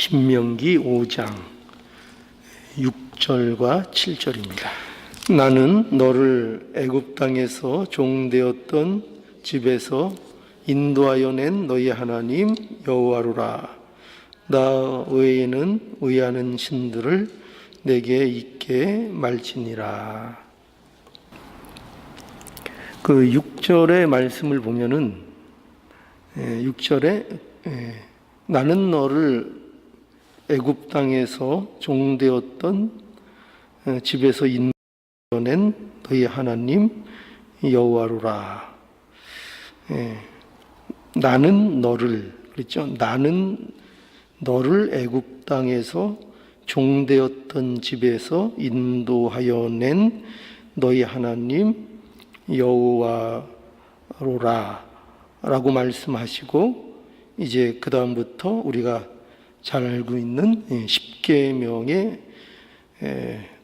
신명기 5장 6절과 7절입니다. 나는 너를 애굽 땅에서 종되었던 집에서 인도하여 낸 너희 하나님 여호와로라. 나 외에는 의하는 신들을 내게 있게 말지니라. 그 6절의 말씀을 보면은 6절에 나는 너를 애굽 땅에서 종되었던 집에서 인도낸 너희 하나님 여호와로라. 나는 너를, 그렇죠? 나는 너를 애굽 땅에서 종되었던 집에서 인도하여 낸 너희 하나님 여호와로라 라고 말씀하시고, 이제 그 다음부터 우리가 잘 알고 있는 십계명의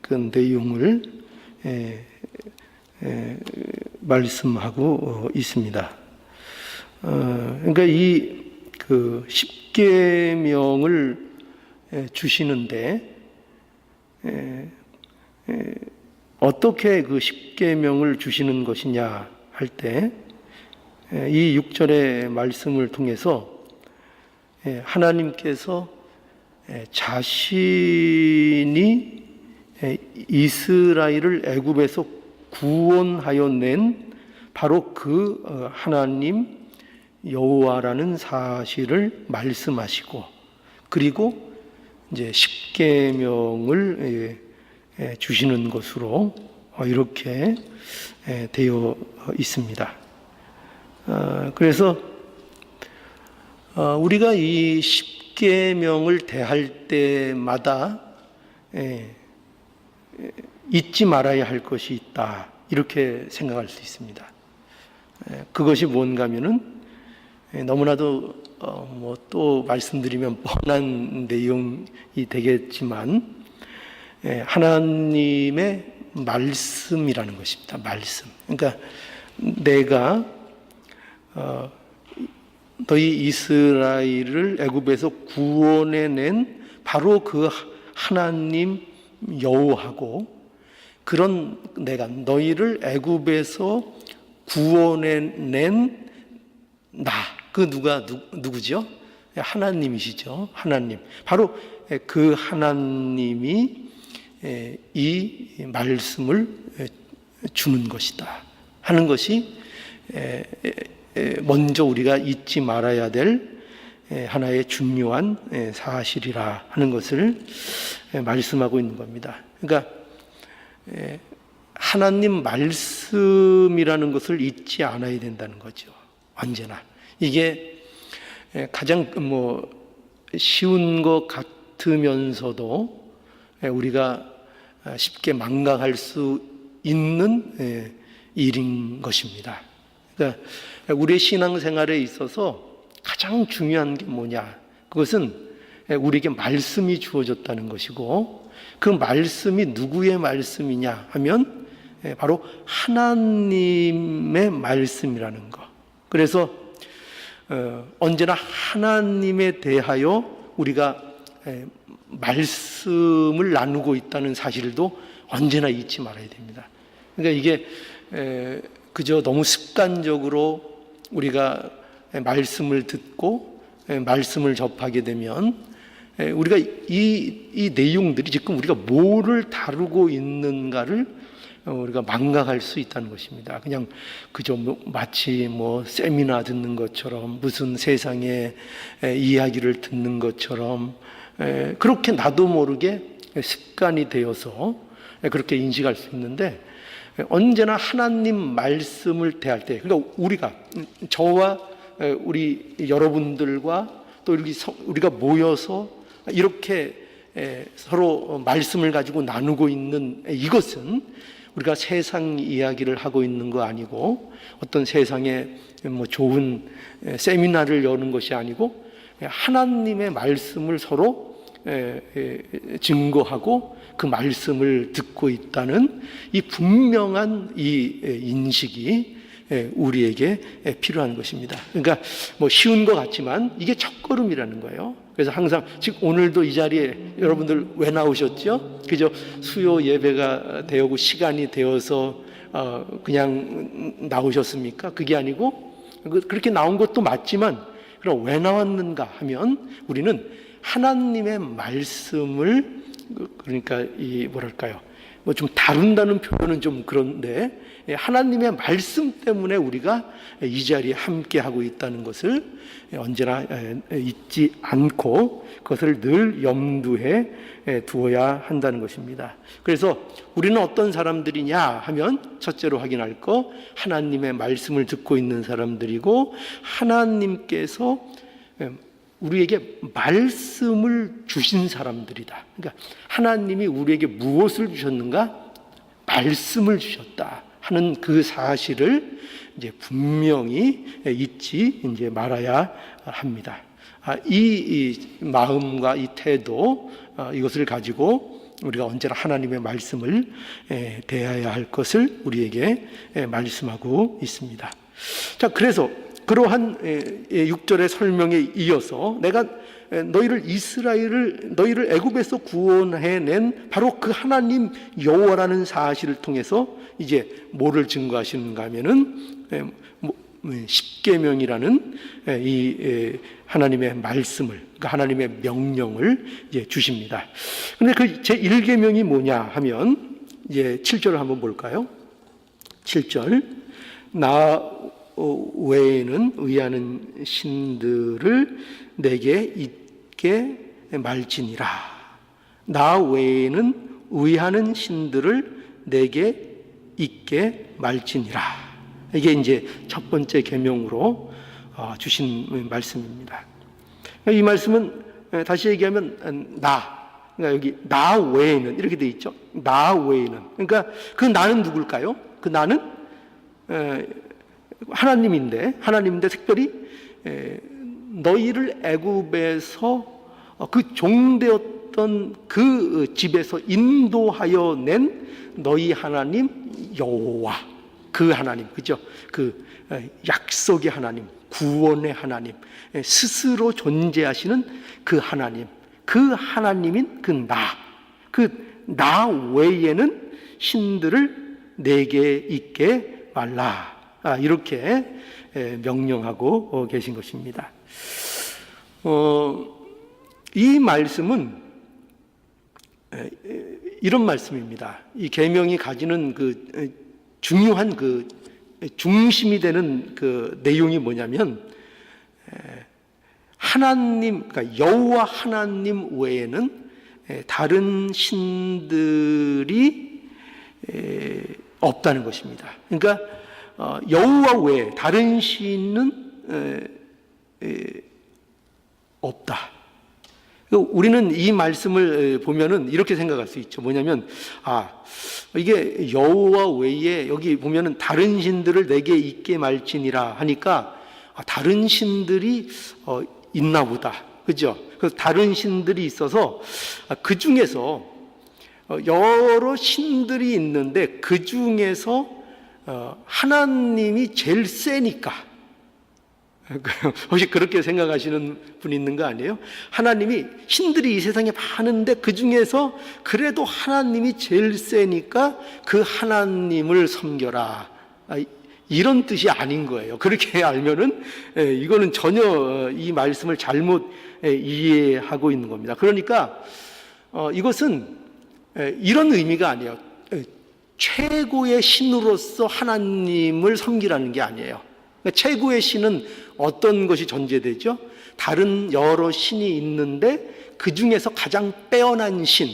그 내용을 말씀하고 있습니다. 그러니까 이 그 십계명을 주시는데 어떻게 그 십계명을 주시는 것이냐 할 때 이 6절의 말씀을 통해서 하나님께서 자신이 이스라엘을 애굽에서 구원하여 낸 바로 그 하나님 여호와라는 사실을 말씀하시고, 그리고 이제 십계명을 주시는 것으로 이렇게 되어 있습니다. 그래서 우리가 이 십계명을 대할 때마다 잊지 말아야 할 것이 있다, 이렇게 생각할 수 있습니다. 그것이 뭔가 하면은 너무나도 또 말씀드리면 뻔한 내용이 되겠지만 하나님의 말씀이라는 것입니다. 말씀. 그러니까 내가 너희 이스라엘을 애굽에서 구원해낸 바로 그 하나님 여호와고, 그런 내가 너희를 애굽에서 구원해낸 나, 그 누구죠? 하나님이시죠. 하나님. 바로 그 하나님이 이 말씀을 주는 것이다 하는 것이 먼저 우리가 잊지 말아야 될 하나의 중요한 사실이라 하는 것을 말씀하고 있는 겁니다. 그러니까 하나님 말씀이라는 것을 잊지 않아야 된다는 거죠. 언제나. 이게 가장 쉬운 것 같으면서도 우리가 쉽게 망각할 수 있는 일인 것입니다. 그러니까 우리의 신앙생활에 있어서 가장 중요한 게 뭐냐? 그것은 우리에게 말씀이 주어졌다는 것이고, 그 말씀이 누구의 말씀이냐 하면 바로 하나님의 말씀이라는 것. 그래서 언제나 하나님에 대하여 우리가 말씀을 나누고 있다는 사실도 언제나 잊지 말아야 됩니다. 그러니까 이게 그저 너무 습관적으로 우리가 말씀을 듣고 말씀을 접하게 되면 우리가 이 내용들이 지금 우리가 뭐를 다루고 있는가를 우리가 망각할 수 있다는 것입니다. 그냥 그저 마치 세미나 듣는 것처럼, 무슨 세상의 이야기를 듣는 것처럼 그렇게 나도 모르게 습관이 되어서 그렇게 인식할 수 있는데, 언제나 하나님 말씀을 대할 때, 그러니까 우리가, 저와 우리 여러분들과 또 우리가 모여서 이렇게 서로 말씀을 가지고 나누고 있는 이것은 우리가 세상 이야기를 하고 있는 거 아니고, 어떤 세상에 좋은 세미나를 여는 것이 아니고, 하나님의 말씀을 서로 증거하고 그 말씀을 듣고 있다는 이 분명한 이 인식이 우리에게 필요한 것입니다. 그러니까 쉬운 것 같지만 이게 첫걸음이라는 거예요. 그래서 항상 즉 오늘도 이 자리에 여러분들 왜 나오셨죠? 그저 수요 예배가 되고 시간이 되어서 그냥 나오셨습니까? 그게 아니고 그렇게 나온 것도 맞지만 그럼 왜 나왔는가 하면 우리는 하나님의 말씀을 그러니까 이 뭐랄까요? 뭐 좀 다룬다는 표현은 좀 그런데 하나님의 말씀 때문에 우리가 이 자리에 함께 하고 있다는 것을 언제나 잊지 않고 그것을 늘 염두에 두어야 한다는 것입니다. 그래서 우리는 어떤 사람들이냐 하면 첫째로 확인할 거 하나님의 말씀을 듣고 있는 사람들이고 하나님께서 우리에게 말씀을 주신 사람들이다. 그러니까 하나님이 우리에게 무엇을 주셨는가? 말씀을 주셨다 하는 그 사실을 이제 분명히 잊지 이제 말아야 합니다. 이 마음과 이 태도 이것을 가지고 우리가 언제나 하나님의 말씀을 대해야 할 것을 우리에게 말씀하고 있습니다. 자, 그러한 6절의 설명에 이어서 내가 너희를 애굽에서 구원해낸 바로 그 하나님 여호와라는 사실을 통해서 이제 뭐를 증거하시는가 하면은 십계명이라는 이 하나님의 말씀을, 그러니까 하나님의 명령을 이제 주십니다. 그런데 그 제 1계명이 뭐냐 하면 이제 7절을 한번 볼까요? 7절 나 외에는 의하는 신들을 내게 있게 말지니라. 나 외에는 의하는 신들을 내게 있게 말지니라. 이게 이제 첫 번째 계명으로 주신 말씀입니다. 이 말씀은 다시 얘기하면 그러니까 여기 나 외에는 이렇게 돼 있죠. 나 외에는. 그러니까 그 나는 누굴까요? 그 나는 하나님인데 특별히 너희를 애굽에서 그 종되었던 그 집에서 인도하여 낸 너희 하나님 여호와, 그 하나님, 그죠? 그 약속의 하나님, 구원의 하나님, 스스로 존재하시는 그 하나님, 그 하나님인 그 나 외에는 신들을 내게 있게 말라. 이렇게 명령하고 계신 것입니다. 이 말씀은 이런 말씀입니다. 이 계명이 가지는 그 중요한 그 중심이 되는 그 내용이 뭐냐면 그러니까 여호와 하나님 외에는 다른 신들이 없다는 것입니다. 그러니까 여호와 외에 다른 신은 없다. 우리는 이 말씀을 보면은 이렇게 생각할 수 있죠. 뭐냐면 이게 여호와 외에 여기 보면은 다른 신들을 내게 있게 말지니라 하니까 다른 신들이 있나 보다. 그죠? 그래서 다른 신들이 있어서 그 중에서 여러 신들이 있는데 그 중에서 하나님이 제일 세니까 혹시 그렇게 생각하시는 분 있는 거 아니에요? 하나님이 신들이 이 세상에 많은데 그 중에서 그래도 하나님이 제일 세니까 그 하나님을 섬겨라, 이런 뜻이 아닌 거예요. 그렇게 알면은 이거는 전혀 이 말씀을 잘못 이해하고 있는 겁니다. 그러니까 이것은 이런 의미가 아니에요. 최고의 신으로서 하나님을 섬기라는 게 아니에요. 그러니까 최고의 신은 어떤 것이 전제되죠? 다른 여러 신이 있는데 그 중에서 가장 빼어난 신,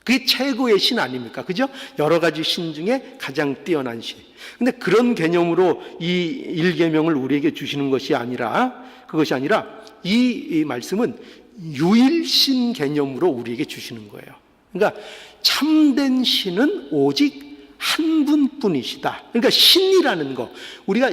그게 최고의 신 아닙니까? 그죠? 여러 가지 신 중에 가장 뛰어난 신. 근데 그런 개념으로 이 1계명을 우리에게 주시는 것이 아니라, 그것이 아니라 이 말씀은 유일신 개념으로 우리에게 주시는 거예요. 그러니까 참된 신은 오직 한 분뿐이시다. 그러니까 신이라는 거, 우리가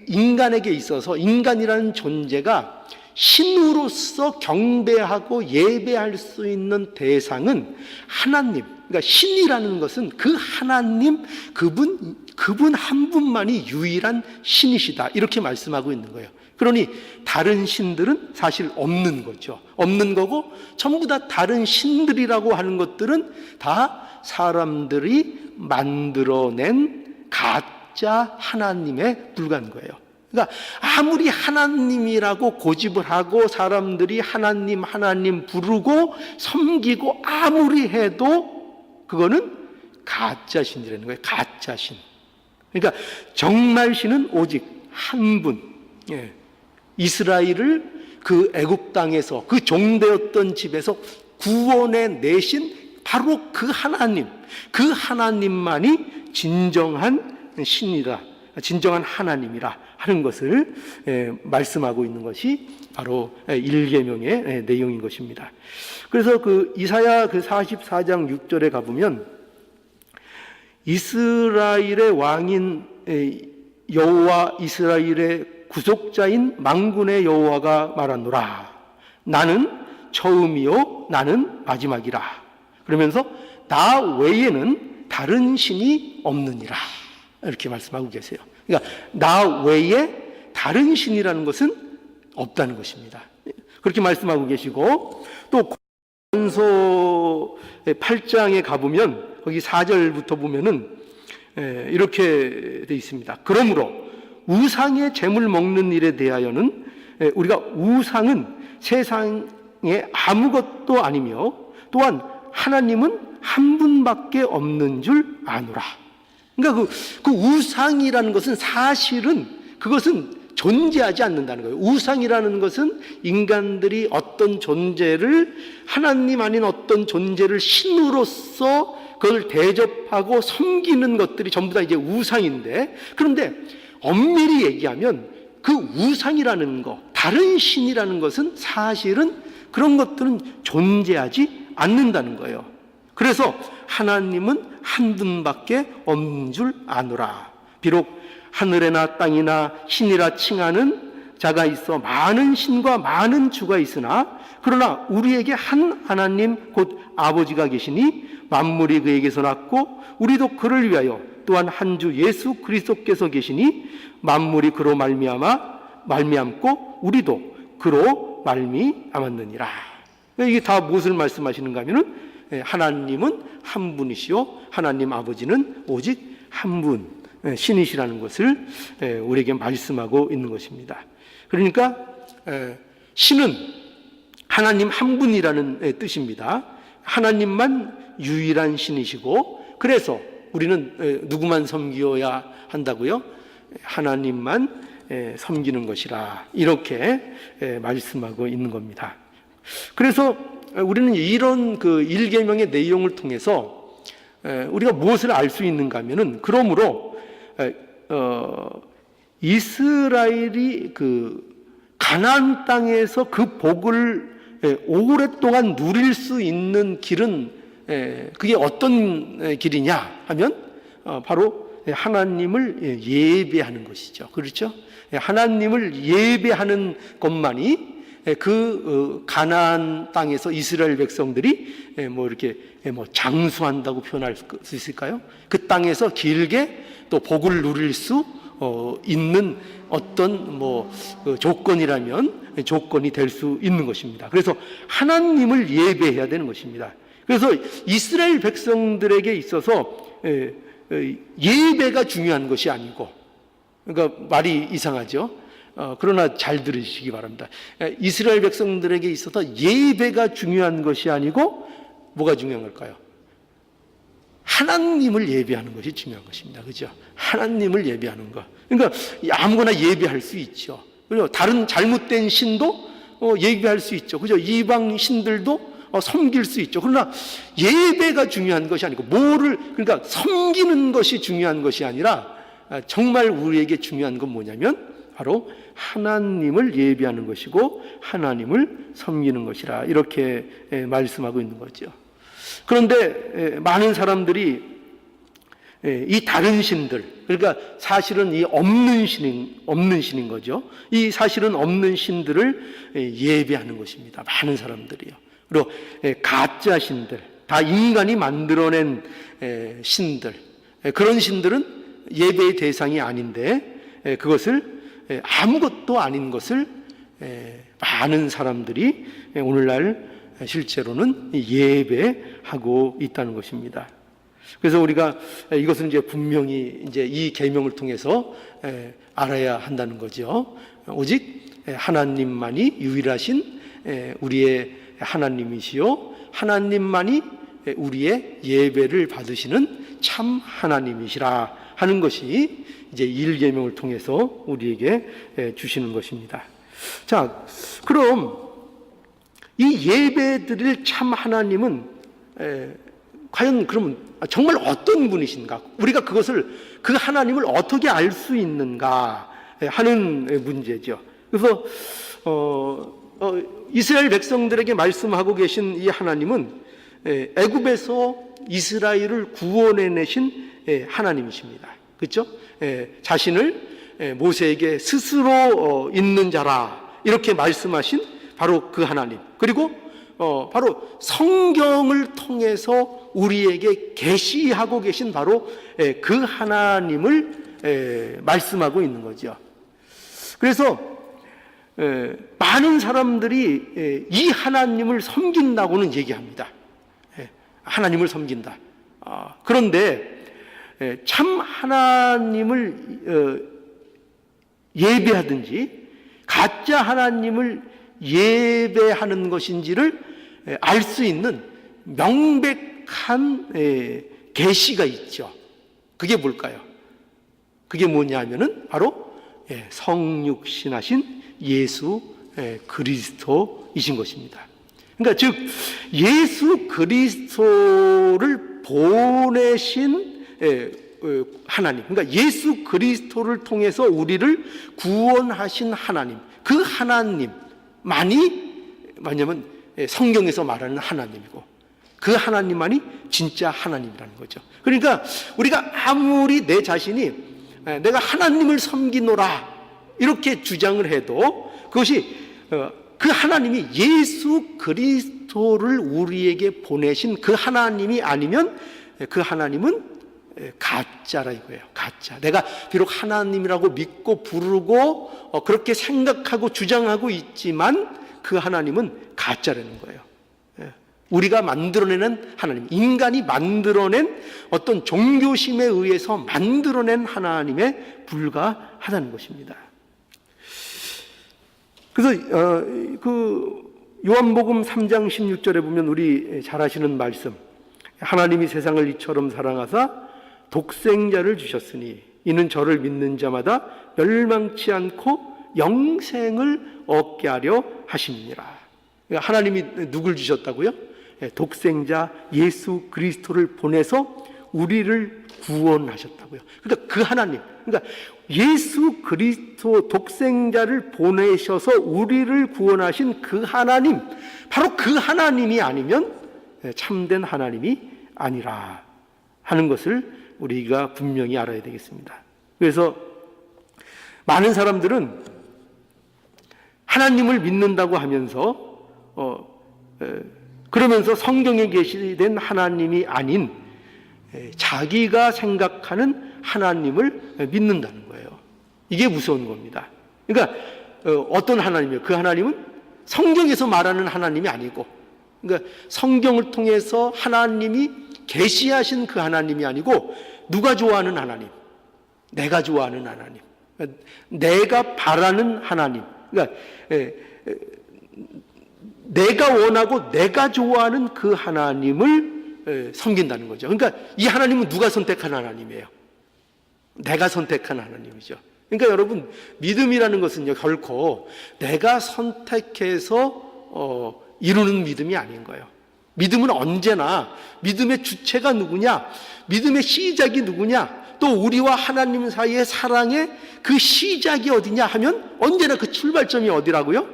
인간에게 있어서 인간이라는 존재가 신으로서 경배하고 예배할 수 있는 대상은 하나님, 그러니까 신이라는 것은 그 하나님, 그분 한 분만이 유일한 신이시다, 이렇게 말씀하고 있는 거예요. 그러니 다른 신들은 사실 없는 거죠. 없는 거고 전부 다 다른 신들이라고 하는 것들은 다 사람들이 만들어낸 가짜 하나님에 불과한 거예요. 그러니까 아무리 하나님이라고 고집을 하고 사람들이 하나님 하나님 부르고 섬기고 아무리 해도 그거는 가짜 신이라는 거예요. 가짜 신. 그러니까 정말 신은 오직 한 분. 이스라엘을 그 애굽 땅에서 그 종되었던 집에서 구원해 내신 바로 그 하나님, 그 하나님만이 진정한 신이라, 진정한 하나님이라 하는 것을 말씀하고 있는 것이 바로 1계명의 내용인 것입니다. 그래서 그 이사야 그 44장 6절에 가보면 이스라엘의 왕인 여호와 이스라엘의 구속자인 만군의 여호와가 말하노라. 나는 처음이요 나는 마지막이라. 그러면서 나 외에는 다른 신이 없느니라. 이렇게 말씀하고 계세요. 그러니까 나 외에 다른 신이라는 것은 없다는 것입니다. 그렇게 말씀하고 계시고 또 고린도서 8장에 가보면 거기 4절부터 보면은 이렇게 되어 있습니다. 그러므로 우상의 제물 먹는 일에 대하여는 우리가 우상은 세상에 아무것도 아니며 또한 하나님은 한 분밖에 없는 줄 아노라. 그러니까 그 우상이라는 것은 사실은 그것은 존재하지 않는다는 거예요. 우상이라는 것은 인간들이 어떤 존재를 하나님 아닌 어떤 존재를 신으로서 그걸 대접하고 섬기는 것들이 전부 다 이제 우상인데, 그런데 엄밀히 얘기하면 그 우상이라는 거, 다른 신이라는 것은 사실은 그런 것들은 존재하지 않는다는 거예요. 그래서 하나님은 한 분밖에 없는 줄 아노라. 비록 하늘에나 땅이나 신이라 칭하는 자가 있어 많은 신과 많은 주가 있으나 그러나 우리에게 한 하나님 곧 아버지가 계시니 만물이 그에게서 났고 우리도 그를 위하여 또한 한 주 예수 그리스도께서 계시니 만물이 그로 말미암고 우리도 그로 말미암았느니라. 이게 다 무엇을 말씀하시는가 하면은 하나님은 한 분이시요 하나님 아버지는 오직 한 분 신이시라는 것을 우리에게 말씀하고 있는 것입니다. 그러니까 신은 하나님 한 분이라는 뜻입니다. 하나님만 유일한 신이시고 그래서 우리는 누구만 섬기어야 한다고요? 하나님만 섬기는 것이라 이렇게 말씀하고 있는 겁니다. 그래서 우리는 이런 그 1계명의 내용을 통해서 우리가 무엇을 알 수 있는가 하면은 그러므로 이스라엘이 그 가나안 땅에서 그 복을 오랫동안 누릴 수 있는 길은 그게 어떤 길이냐 하면 바로 하나님을 예배하는 것이죠. 그렇죠? 하나님을 예배하는 것만이 그 가나안 땅에서 이스라엘 백성들이 뭐 이렇게 뭐 장수한다고 표현할 수 있을까요? 그 땅에서 길게 또 복을 누릴 수 있는 어떤 뭐 조건이라면 조건이 될 수 있는 것입니다. 그래서 하나님을 예배해야 되는 것입니다. 그래서 이스라엘 백성들에게 있어서 예배가 중요한 것이 아니고, 그러니까 말이 이상하죠. 그러나 잘 들으시기 바랍니다. 이스라엘 백성들에게 있어서 예배가 중요한 것이 아니고 뭐가 중요한 걸까요? 하나님을 예배하는 것이 중요한 것입니다. 그죠? 하나님을 예배하는 것. 그러니까 아무거나 예배할 수 있죠. 그리고 다른 잘못된 신도 예배할 수 있죠. 그죠? 이방 신들도 섬길 수 있죠. 그러나 예배가 중요한 것이 아니고 그러니까 섬기는 것이 중요한 것이 아니라 정말 우리에게 중요한 건 뭐냐면 바로 하나님을 예배하는 것이고 하나님을 섬기는 것이라 이렇게 말씀하고 있는 거죠. 그런데 많은 사람들이 이 다른 신들, 그러니까 사실은 이 없는 신인 거죠. 이 사실은 없는 신들을 예배하는 것입니다. 많은 사람들이요. 그리고 가짜 신들, 다 인간이 만들어낸 신들, 그런 신들은 예배의 대상이 아닌데 그것을 아무것도 아닌 것을 많은 사람들이 오늘날 실제로는 예배하고 있다는 것입니다. 그래서 우리가 이것은 이제 분명히 이제 이 계명을 통해서 알아야 한다는 거죠. 오직 하나님만이 유일하신 우리의 하나님이시요, 하나님만이 우리의 예배를 받으시는 참 하나님이시라 하는 것이 이제 1계명을 통해서 우리에게 주시는 것입니다. 자, 그럼 이 예배 드릴 참 하나님은 과연 그럼 정말 어떤 분이신가? 우리가 그 하나님을 어떻게 알 수 있는가 하는 문제죠. 그래서 이스라엘 백성들에게 말씀하고 계신 이 하나님은 애굽에서 이스라엘을 구원해내신 하나님이십니다. 그렇죠? 자신을 모세에게 스스로 있는 자라 이렇게 말씀하신 바로 그 하나님, 그리고 바로 성경을 통해서 우리에게 계시하고 계신 바로 그 하나님을 말씀하고 있는 거죠. 그래서 많은 사람들이 이 하나님을 섬긴다고는 얘기합니다. 하나님을 섬긴다. 그런데 참 하나님을 예배하든지 가짜 하나님을 예배하는 것인지를 알 수 있는 명백한 계시가 있죠. 그게 뭘까요? 그게 뭐냐 하면은 바로 성육신하신 예수 그리스도이신 것입니다. 그러니까 즉 예수 그리스도를 보내신 하나님, 그러니까 예수 그리스도를 통해서 우리를 구원하신 하나님, 그 하나님만이 뭐냐면 성경에서 말하는 하나님이고, 그 하나님만이 진짜 하나님이라는 거죠. 그러니까 우리가 아무리 내 자신이 내가 하나님을 섬기노라 이렇게 주장을 해도 그것이 그 하나님이 예수 그리스도를 우리에게 보내신 그 하나님이 아니면 그 하나님은 가짜라 이거예요. 가짜. 내가 비록 하나님이라고 믿고 부르고 그렇게 생각하고 주장하고 있지만 그 하나님은 가짜라는 거예요. 우리가 만들어내는 하나님, 인간이 만들어낸 어떤 종교심에 의해서 만들어낸 하나님에 불과하다는 것입니다. 그래서 그 요한복음 3장 16절에 보면 우리 잘 아시는 말씀, 하나님이 세상을 이처럼 사랑하사 독생자를 주셨으니 이는 저를 믿는 자마다 멸망치 않고 영생을 얻게 하려 하심이니라. 하나님이 누굴 주셨다고요? 독생자 예수 그리스도를 보내서 우리를 구원하셨다고요. 그러니까 그 하나님, 그러니까 예수 그리스도 독생자를 보내셔서 우리를 구원하신 그 하나님, 바로 그 하나님이 아니면 참된 하나님이 아니라 하는 것을 우리가 분명히 알아야 되겠습니다. 그래서 많은 사람들은 하나님을 믿는다고 하면서 그러면서 성경에 계시된 하나님이 아닌 자기가 생각하는 하나님을 믿는다는 거예요. 이게 무서운 겁니다. 그러니까 어떤 하나님이에요? 그 하나님은 성경에서 말하는 하나님이 아니고, 그러니까 성경을 통해서 하나님이 계시하신 그 하나님이 아니고 누가 좋아하는 하나님, 내가 좋아하는 하나님, 내가 바라는 하나님, 그러니까 내가 원하고 내가 좋아하는 그 하나님을 섬긴다는 거죠. 그러니까 이 하나님은 누가 선택한 하나님이에요? 내가 선택한 하나님이죠. 그러니까 여러분, 믿음이라는 것은요, 결코 내가 선택해서 이루는 믿음이 아닌 거예요. 믿음은 언제나 믿음의 주체가 누구냐, 믿음의 시작이 누구냐, 또 우리와 하나님 사이의 사랑의 그 시작이 어디냐 하면 언제나 그 출발점이 어디라고요?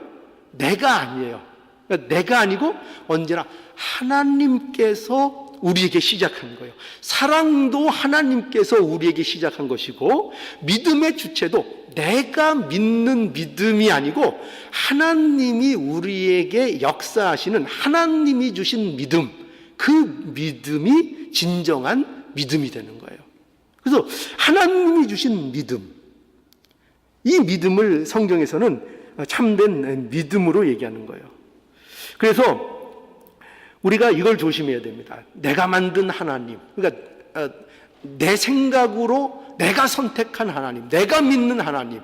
내가 아니에요. 그러니까 내가 아니고 언제나 하나님께서 우리에게 시작한 거예요. 사랑도 하나님께서 우리에게 시작한 것이고, 믿음의 주체도 내가 믿는 믿음이 아니고 하나님이 우리에게 역사하시는 하나님이 주신 믿음, 그 믿음이 진정한 믿음이 되는 거예요. 그래서 하나님이 주신 믿음, 이 믿음을 성경에서는 참된 믿음으로 얘기하는 거예요. 그래서 우리가 이걸 조심해야 됩니다. 내가 만든 하나님, 그러니까 내 생각으로 내가 선택한 하나님, 내가 믿는 하나님,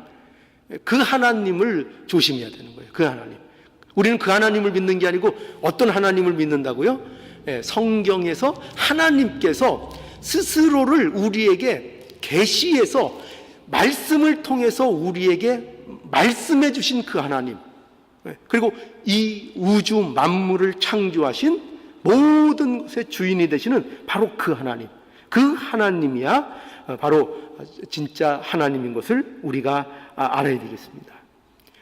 그 하나님을 조심해야 되는 거예요. 그 하나님. 우리는 그 하나님을 믿는 게 아니고 어떤 하나님을 믿는다고요? 성경에서 하나님께서 스스로를 우리에게 계시해서 말씀을 통해서 우리에게 말씀해 주신 그 하나님, 그리고 이 우주 만물을 창조하신 모든 것의 주인이 되시는 바로 그 하나님, 그 하나님이야 바로 진짜 하나님인 것을 우리가 알아야 되겠습니다.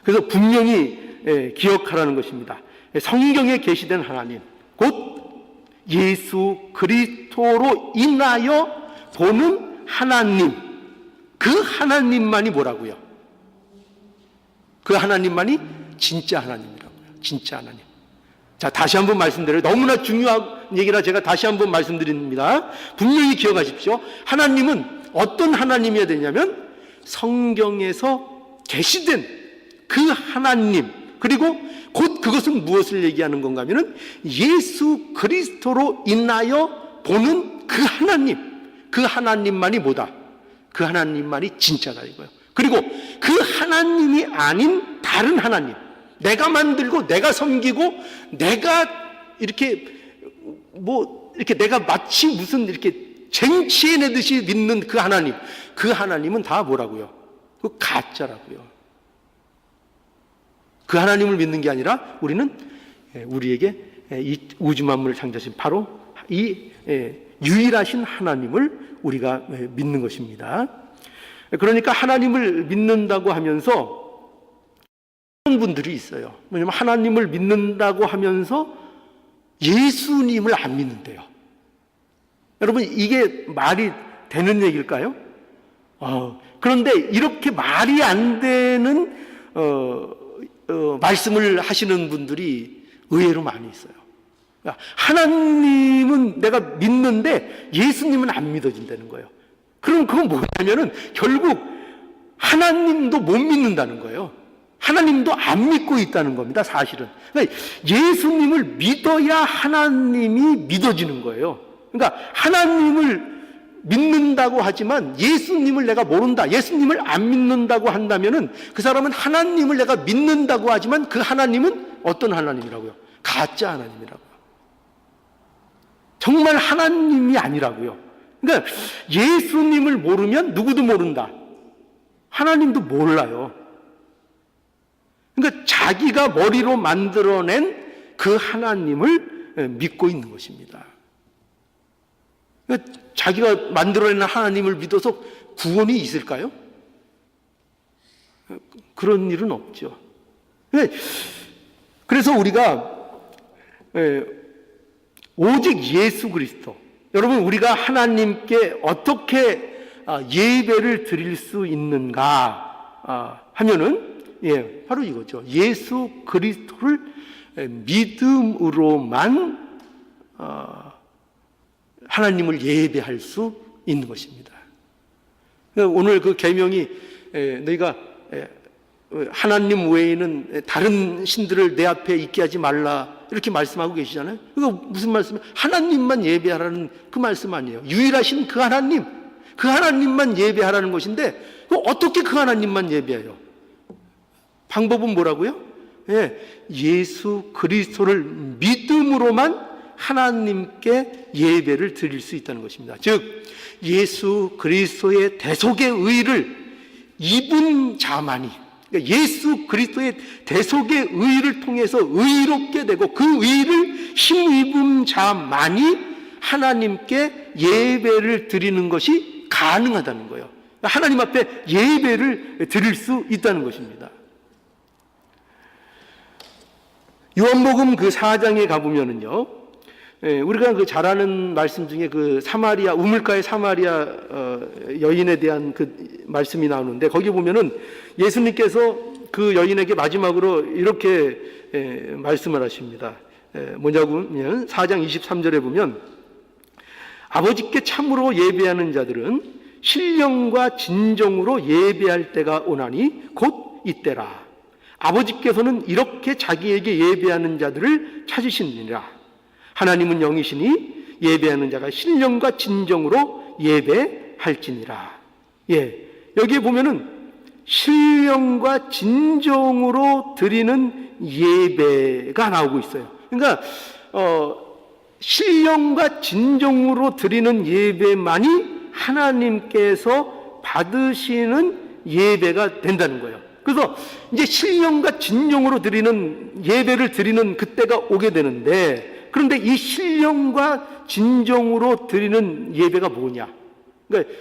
그래서 분명히 기억하라는 것입니다. 성경에 계시된 하나님, 곧 예수 그리스도로 인하여 보는 하나님, 그 하나님만이 뭐라고요? 그 하나님만이 진짜 하나님이라고요. 진짜 하나님. 자, 다시 한번 말씀드려요. 너무나 중요한 얘기라 제가 다시 한번 말씀드립니다. 분명히 기억하십시오. 하나님은 어떤 하나님이어야 되냐면 성경에서 계시된 그 하나님, 그리고 곧 그것은 무엇을 얘기하는 건가 하면은 예수 그리스도로 인하여 보는 그 하나님, 그 하나님만이 뭐다? 그 하나님만이 진짜다 이거예요. 그리고 그 하나님이 아닌 다른 하나님, 내가 만들고 내가 섬기고 내가 이렇게 이렇게 내가 마치 무슨 이렇게 쟁취해내듯이 믿는 그 하나님, 그 하나님은 다 뭐라고요? 그 가짜라고요. 그 하나님을 믿는 게 아니라 우리는 우리에게 이 우주 만물을 창조하신 바로 이 유일하신 하나님을 우리가 믿는 것입니다. 그러니까 하나님을 믿는다고 하면서 그런 분들이 있어요. 왜냐하면 하나님을 믿는다고 하면서 예수님을 안 믿는데요. 여러분, 이게 말이 되는 얘기일까요? 그런데 이렇게 말이 안 되는 말씀을 하시는 분들이 의외로 많이 있어요. 하나님은 내가 믿는데 예수님은 안 믿어진다는 거예요. 그럼 그건 뭐냐면은 결국 하나님도 못 믿는다는 거예요. 하나님도 안 믿고 있다는 겁니다, 사실은. 그러니까 예수님을 믿어야 하나님이 믿어지는 거예요. 그러니까 하나님을 믿는다고 하지만 예수님을 내가 모른다, 예수님을 안 믿는다고 한다면은 그 사람은 하나님을 내가 믿는다고 하지만 그 하나님은 어떤 하나님이라고요? 가짜 하나님이라고요. 정말 하나님이 아니라고요. 그러니까 예수님을 모르면 누구도 모른다. 하나님도 몰라요. 그러니까 자기가 머리로 만들어낸 그 하나님을 믿고 있는 것입니다. 그러니까 자기가 만들어낸 하나님을 믿어서 구원이 있을까요? 그런 일은 없죠. 그래서 우리가 오직 예수 그리스도, 여러분, 우리가 하나님께 어떻게 예배를 드릴 수 있는가 하면은 바로 이거죠. 예수 그리스도를 믿음으로만 하나님을 예배할 수 있는 것입니다. 오늘 그 계명이 너희가 하나님 외에는 다른 신들을 내 앞에 있게 하지 말라 이렇게 말씀하고 계시잖아요. 그거 무슨 말씀이에요? 하나님만 예배하라는 그 말씀 아니에요. 유일하신 그 하나님, 그 하나님만 예배하라는 것인데 어떻게 그 하나님만 예배해요? 방법은 뭐라고요? 예수 그리스도를 믿음으로만 하나님께 예배를 드릴 수 있다는 것입니다. 즉 예수 그리스도의 대속의 의를 입은 자만이, 그러니까 예수 그리스도의 대속의 의를 통해서 의롭게 되고 그 의를 힘입은 자만이 하나님께 예배를 드리는 것이 가능하다는 거예요. 하나님 앞에 예배를 드릴 수 있다는 것입니다. 요한복음 그 4장에 가보면은요, 우리가 그 잘 아는 말씀 중에 그 사마리아, 우물가의 사마리아 여인에 대한 그 말씀이 나오는데, 거기 보면은 예수님께서 그 여인에게 마지막으로 이렇게 말씀을 하십니다. 뭐냐고 하면 4장 23절에 보면 아버지께 참으로 예배하는 자들은 신령과 진정으로 예배할 때가 오나니 곧 이때라. 아버지께서는 이렇게 자기에게 예배하는 자들을 찾으시느니라. 하나님은 영이시니 예배하는 자가 신령과 진정으로 예배할지니라. 여기에 보면은 신령과 진정으로 드리는 예배가 나오고 있어요. 그러니까 신령과 진정으로 드리는 예배만이 하나님께서 받으시는 예배가 된다는 거예요. 그래서 이제 신령과 진정으로 드리는 예배를 드리는 그때가 오게 되는데, 그런데 이 신령과 진정으로 드리는 예배가 뭐냐? 그러니까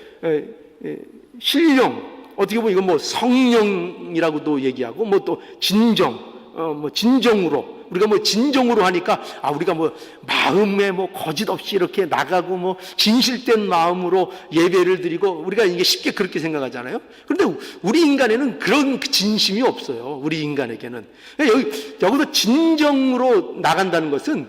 신령, 어떻게 보면 이건 뭐 성령이라고도 얘기하고, 뭐 또 진정, 뭐 진정으로, 우리가 뭐 진정으로 하니까 우리가 뭐 마음에 뭐 거짓 없이 이렇게 나가고 뭐 진실된 마음으로 예배를 드리고, 우리가 이게 쉽게 그렇게 생각하잖아요. 그런데 우리 인간에는 그런 진심이 없어요. 우리 인간에게는. 여기서 진정으로 나간다는 것은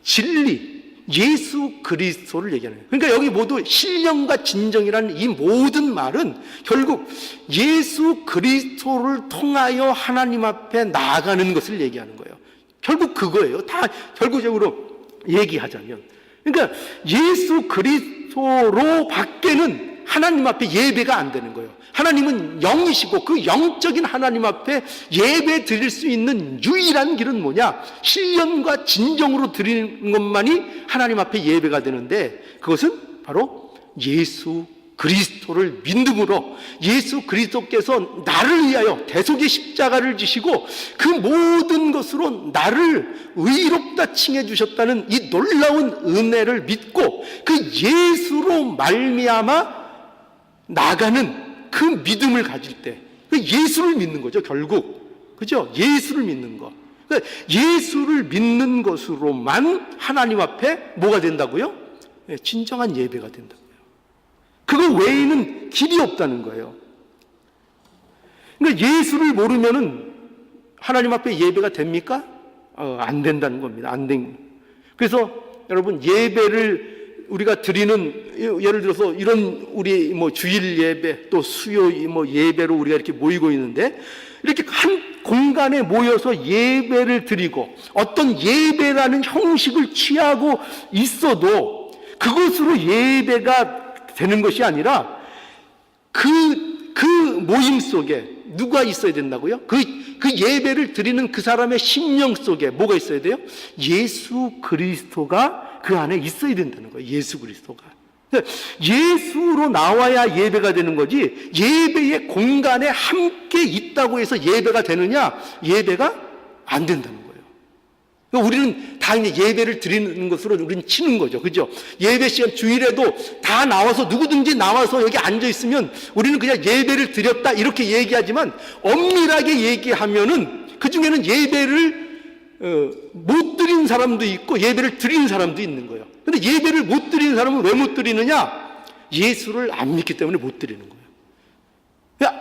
진리, 예수 그리스도를 얘기하는 거예요. 그러니까 여기 모두 신령과 진정이라는 이 모든 말은 결국 예수 그리스도를 통하여 하나님 앞에 나아가는 것을 얘기하는 거예요. 결국 그거예요. 다 결국적으로 얘기하자면. 그러니까 예수 그리스도로 밖에는 하나님 앞에 예배가 안 되는 거예요. 하나님은 영이시고 그 영적인 하나님 앞에 예배 드릴 수 있는 유일한 길은 뭐냐? 신령과 진정으로 드리는 것만이 하나님 앞에 예배가 되는데, 그것은 바로 예수 그리스도를 믿음으로, 예수 그리스도께서 나를 위하여 대속의 십자가를 지시고 그 모든 것으로 나를 의롭다 칭해 주셨다는 이 놀라운 은혜를 믿고 그 예수로 말미암아 나가는 그 믿음을 가질 때, 예수를 믿는 거죠, 결국. 그죠? 예수를 믿는 거. 예수를 믿는 것으로만 하나님 앞에 뭐가 된다고요? 진정한 예배가 된다고요. 그거 외에는 길이 없다는 거예요. 그러니까 예수를 모르면은 하나님 앞에 예배가 됩니까? 안 된다는 겁니다. 안 된. 그래서 여러분, 예배를 우리가 드리는, 예를 들어서 이런 우리 뭐 주일 예배, 또 수요 뭐 예배로 우리가 이렇게 모이고 있는데, 이렇게 한 공간에 모여서 예배를 드리고 어떤 예배라는 형식을 취하고 있어도 그것으로 예배가 되는 것이 아니라 그 모임 속에 누가 있어야 된다고요? 그 예배를 드리는 그 사람의 심령 속에 뭐가 있어야 돼요? 예수 그리스도가 그 안에 있어야 된다는 거예요. 예수 그리스도가. 예수로 나와야 예배가 되는 거지, 예배의 공간에 함께 있다고 해서 예배가 되느냐? 예배가 안 된다는 거예요. 우리는 다 이제 예배를 드리는 것으로 우리는 치는 거죠. 그죠? 예배 시간 주일에도 다 나와서, 누구든지 나와서 여기 앉아 있으면 우리는 그냥 예배를 드렸다 이렇게 얘기하지만, 엄밀하게 얘기하면은 그 중에는 예배를 못 드린 사람도 있고 예배를 드리는 사람도 있는 거예요. 근데 예배를 못 드리는 사람은 왜 못 드리느냐? 예수를 안 믿기 때문에 못 드리는 거예요.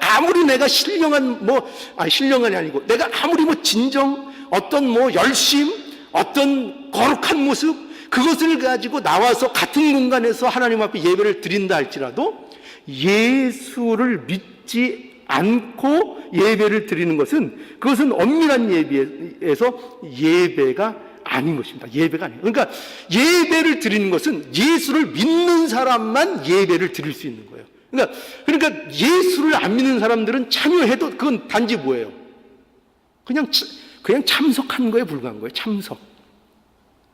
아무리 내가 신령한이 아니고 내가 아무리 진정, 어떤 열심, 어떤 거룩한 모습, 그것을 가지고 나와서 같은 공간에서 하나님 앞에 예배를 드린다 할지라도 예수를 믿지 않고 예배를 드리는 것은, 그것은 엄밀한 예배에서 예배가 아닌 것입니다. 예배가 아니에요. 그러니까 예배를 드리는 것은 예수를 믿는 사람만 예배를 드릴 수 있는 거예요. 그러니까 예수를 안 믿는 사람들은 참여해도 그건 단지 뭐예요? 그냥 참석한 거에 불과한 거예요. 참석.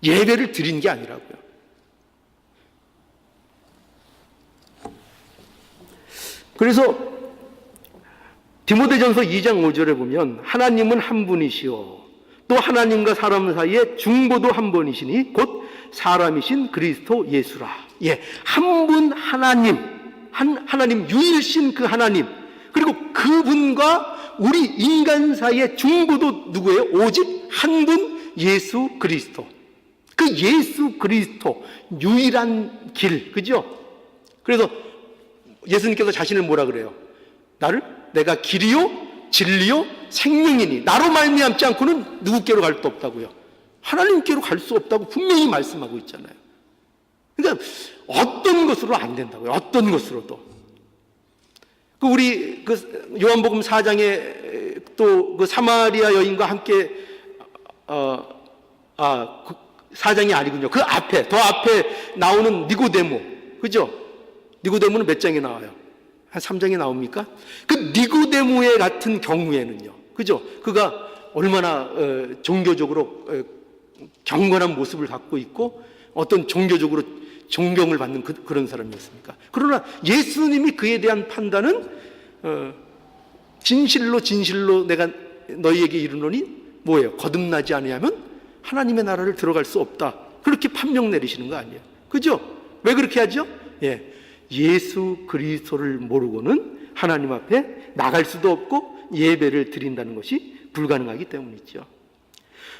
예배를 드린 게 아니라고요. 그래서 디모데전서 2장 5절에 보면 하나님은 한 분이시오, 또 하나님과 사람 사이에 중보도 한 분이시니 곧 사람이신 그리스도 예수라. 한 분 하나님, 하나님 유일신 그 하나님, 그리고 그분과 우리 인간 사이의 중보도 누구예요? 오직 한 분 예수 그리스도. 그 예수 그리스도 유일한 길, 그죠? 그래서 예수님께서 자신을 뭐라 그래요? 내가 길이요 진리요 생명이니 나로 말미암지 않고는 누구께로 갈 수 없다고요. 하나님께로 갈 수 없다고 분명히 말씀하고 있잖아요. 그러니까 어떤 것으로 안 된다고요. 어떤 것으로도. 우리 요한복음 4장에 또 그 사마리아 여인과 함께 4장이 아니군요. 그 앞에 더 앞에 나오는 니고데모, 그죠? 니고데모는 몇 장에 나와요? 한 3장에 나옵니까? 그 니고데모의 같은 경우에는요, 그죠? 그가 얼마나 종교적으로 경건한 모습을 갖고 있고 어떤 종교적으로 존경을 받는 그런 사람이었습니까? 그러나 예수님이 그에 대한 판단은 진실로 내가 너희에게 이르노니 뭐예요? 거듭나지 아니하면 하나님의 나라를 들어갈 수 없다. 그렇게 판명 내리시는 거 아니에요? 그죠? 왜 그렇게 하죠? 예, 예수 그리스도를 모르고는 하나님 앞에 나갈 수도 없고 예배를 드린다는 것이 불가능하기 때문이죠.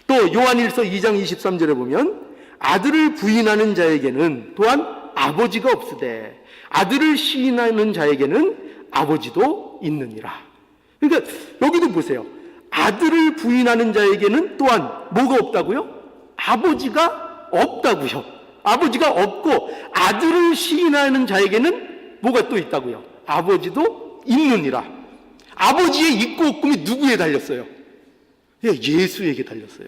또 요한일서 2장 23절에 보면 아들을 부인하는 자에게는 또한 아버지가 없으되 아들을 시인하는 자에게는 아버지도 있느니라. 그러니까 여기도 보세요. 아들을 부인하는 자에게는 또한 뭐가 없다고요? 아버지가 없다고요. 아버지가 없고 아들을 시인하는 자에게는 뭐가 또 있다고요? 아버지도 있느니라. 아버지의 있고 없음이 누구에 달렸어요? 예수에게 달렸어요.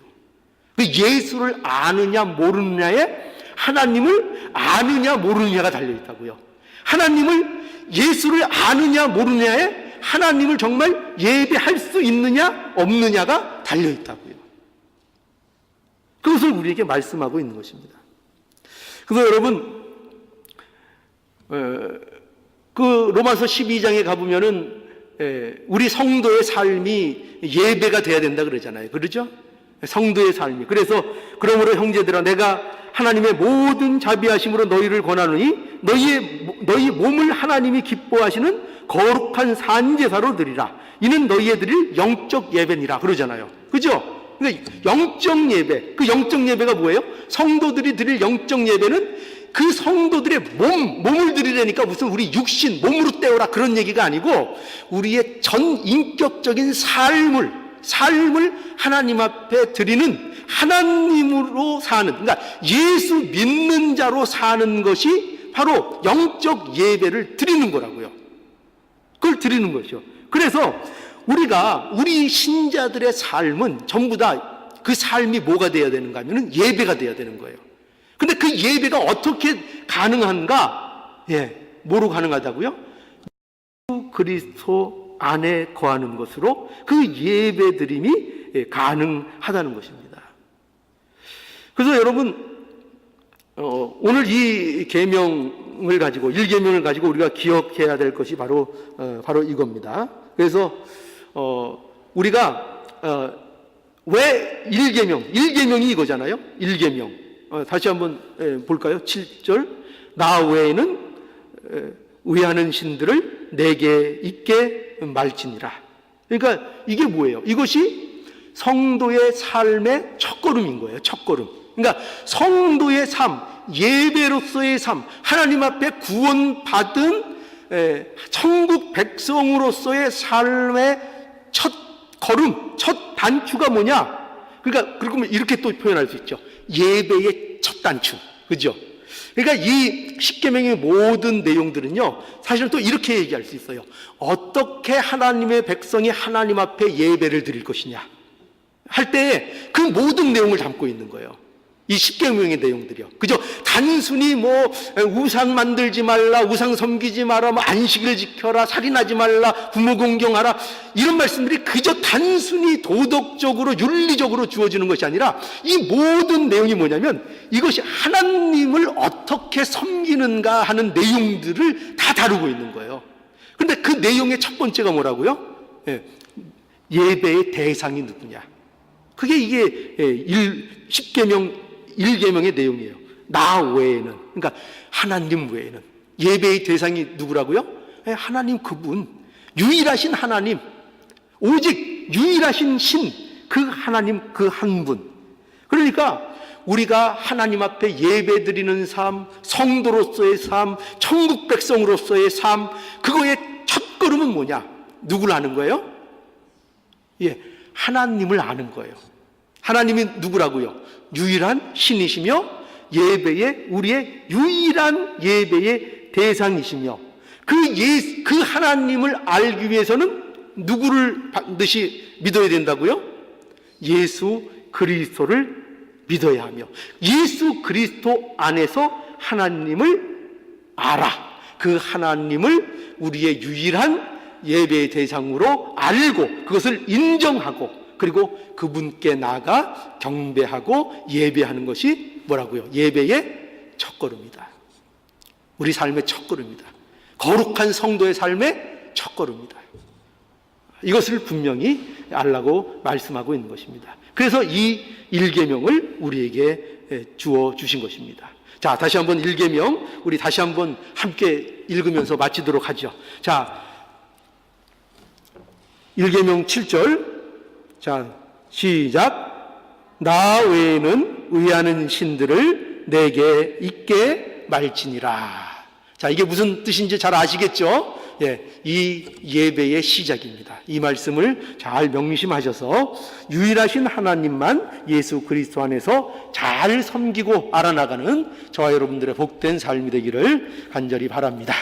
예수를 아느냐 모르느냐에 하나님을 아느냐 모르느냐가 달려있다고요. 예수를 아느냐 모르느냐에 하나님을 정말 예배할 수 있느냐 없느냐가 달려있다고요. 그것을 우리에게 말씀하고 있는 것입니다. 그래서 여러분 그 로마서 12장에 가보면은 우리 성도의 삶이 예배가 돼야 된다 그러잖아요. 그러죠? 성도의 삶이. 그래서 그러므로 형제들아 내가 하나님의 모든 자비하심으로 너희를 권하노니 너희 몸을 하나님이 기뻐하시는 거룩한 산제사로 드리라. 이는 너희의 드릴 영적 예배니라 그러잖아요. 그죠? 그러니까 영적 예배. 그 영적 예배가 뭐예요? 성도들이 드릴 영적 예배는 그 성도들의 몸을 드리려니까 무슨 우리 육신 몸으로 때우라 그런 얘기가 아니고 우리의 전 인격적인 삶을 하나님 앞에 드리는 하나님으로 사는, 그러니까 예수 믿는 자로 사는 것이 바로 영적 예배를 드리는 거라고요. 그걸 드리는 것이요. 그래서 우리 신자들의 삶은 전부 다 그 삶이 뭐가 되어야 되는가 하면은 예배가 되어야 되는 거예요. 근데 그 예배가 어떻게 가능한가? 뭐로 가능하다고요? 그리스도 안에 거하는 것으로 그 예배드림이 가능하다는 것입니다. 그래서 여러분 오늘 이 계명을 가지고 1계명을 가지고 우리가 기억해야 될 것이 바로 이겁니다. 그래서 우리가 왜 1계명이 이거잖아요. 1계명 다시 한번 볼까요? 7절 나 외에는 의하는 신들을 내게 있게 말지니라. 그러니까 이게 뭐예요? 이것이 성도의 삶의 첫걸음인 거예요. 첫걸음. 그러니까 성도의 삶, 예배로서의 삶, 하나님 앞에 구원받은 천국 백성으로서의 삶의 첫 걸음, 첫 단추가 뭐냐? 그러니까 그러면 이렇게 또 표현할 수 있죠. 예배의 첫 단추. 그죠? 그러니까 이 십계명의 모든 내용들은요, 사실은 또 이렇게 얘기할 수 있어요. 어떻게 하나님의 백성이 하나님 앞에 예배를 드릴 것이냐 할 때에 그 모든 내용을 담고 있는 거예요. 이 십계명의 내용들이요. 그죠? 단순히 우상 만들지 말라, 우상 섬기지 마라, 안식일 지켜라, 살인하지 말라, 부모 공경하라, 이런 말씀들이 그저 단순히 도덕적으로 윤리적으로 주어지는 것이 아니라 이 모든 내용이 뭐냐면 이것이 하나님을 어떻게 섬기는가 하는 내용들을 다 다루고 있는 거예요. 그런데 그 내용의 첫 번째가 뭐라고요? 예배의 대상이 누구냐? 그게 이게 십계명 1계명의 내용이에요. 나 외에는, 그러니까 하나님 외에는. 예배의 대상이 누구라고요? 하나님 그분, 유일하신 하나님, 오직 유일하신 신, 그 하나님 그 한 분. 그러니까 우리가 하나님 앞에 예배 드리는 삶, 성도로서의 삶, 천국 백성으로서의 삶, 그거의 첫걸음은 뭐냐? 누구를 아는 거예요? 하나님을 아는 거예요. 하나님이 누구라고요? 유일한 신이시며 우리의 유일한 예배의 대상이시며 그 하나님을 알기 위해서는 누구를 반드시 믿어야 된다고요? 예수 그리스도를 믿어야 하며, 예수 그리스도 안에서 하나님을 알아. 그 하나님을 우리의 유일한 예배의 대상으로 알고 그것을 인정하고, 그리고 그분께 나아가 경배하고 예배하는 것이 뭐라고요? 예배의 첫걸음이다. 우리 삶의 첫걸음이다. 거룩한 성도의 삶의 첫걸음이다. 이것을 분명히 알라고 말씀하고 있는 것입니다. 그래서 이 1계명을 우리에게 주어 주신 것입니다. 자, 다시 한번 1계명 우리 다시 한번 함께 읽으면서 마치도록 하죠. 자, 1계명 7절. 자, 시작. 나 외에는 의하는 신들을 내게 있게 말지니라. 자, 이게 무슨 뜻인지 잘 아시겠죠? 예, 이 예배의 시작입니다. 이 말씀을 잘 명심하셔서 유일하신 하나님만 예수 그리스도 안에서 잘 섬기고 알아나가는 저와 여러분들의 복된 삶이 되기를 간절히 바랍니다.